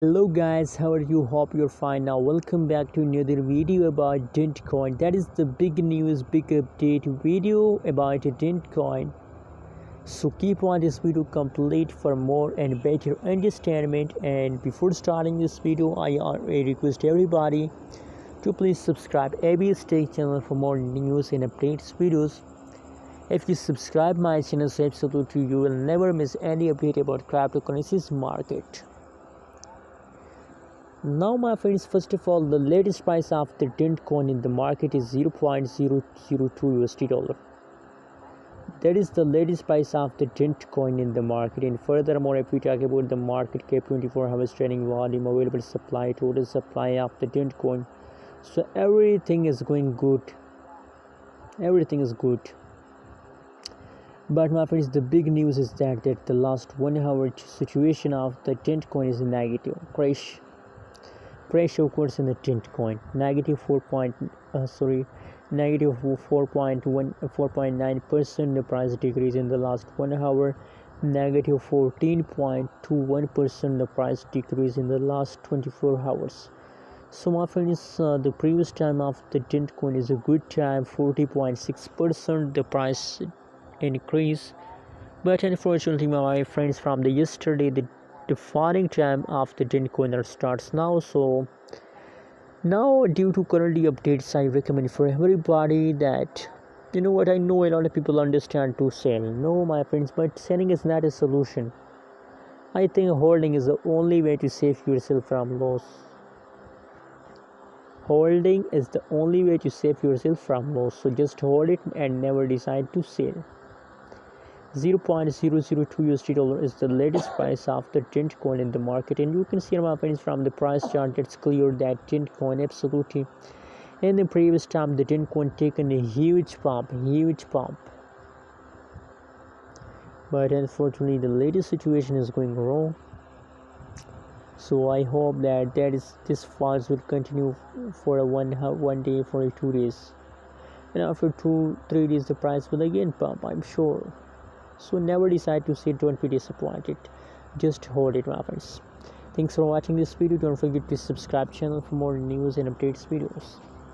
Hello guys, how are you? Hope you're fine. Now welcome back to another video about Dent coin. That is the big news, big update video about Dent coin. So keep on this video complete for more and better understanding. And before starting this video, I request everybody to please subscribe ABS Tech channel for more news and updates videos. If you subscribe my channel, so absolutely you will never miss any update about cryptocurrencies market. Now my friends, first of all, the latest price of the Dent coin in the market is 0.002 USD dollar. That is the latest price of the Dent coin in the market. And furthermore, if we talk about the market cap, 24 hours trading volume, available supply, total supply of the Dent coin, so everything is going good. Everything is good. But my friends, the big news is that the last 1 hour situation of the Dent coin is negative. Crash occurs in the Dent coin. Negative 4.9% the price decrease in the last 1 hour. Negative 14.21% the price decrease in the last 24 hours. So my friends, the previous time of the Dent coin is a good time, 40.6% the price increase. But unfortunately, my friends, from the yesterday, the falling time of the Dent coin starts now. So now, due to currently updates, I recommend for everybody that, you know what, I know a lot of people understand to sell. No, my friends, but selling is not a solution. I think holding is the only way to save yourself from loss. Holding is the only way to save yourself from loss. So just hold it and never decide to sell. 0.002 USD dollar is the latest price of the Dent coin in the market, and you can see, my friends, from the price chart it's clear that Dent coin absolutely in the previous time the Dent coin taken a huge pump, but unfortunately the latest situation is going wrong. So I hope that this falls will continue for a one day, for 2 days, and after 2-3 days the price will again pump, I'm sure. So never decide to say, don't be disappointed, just hold it, my friends. Thanks for watching this video. Don't forget to subscribe channel for more news and updates videos.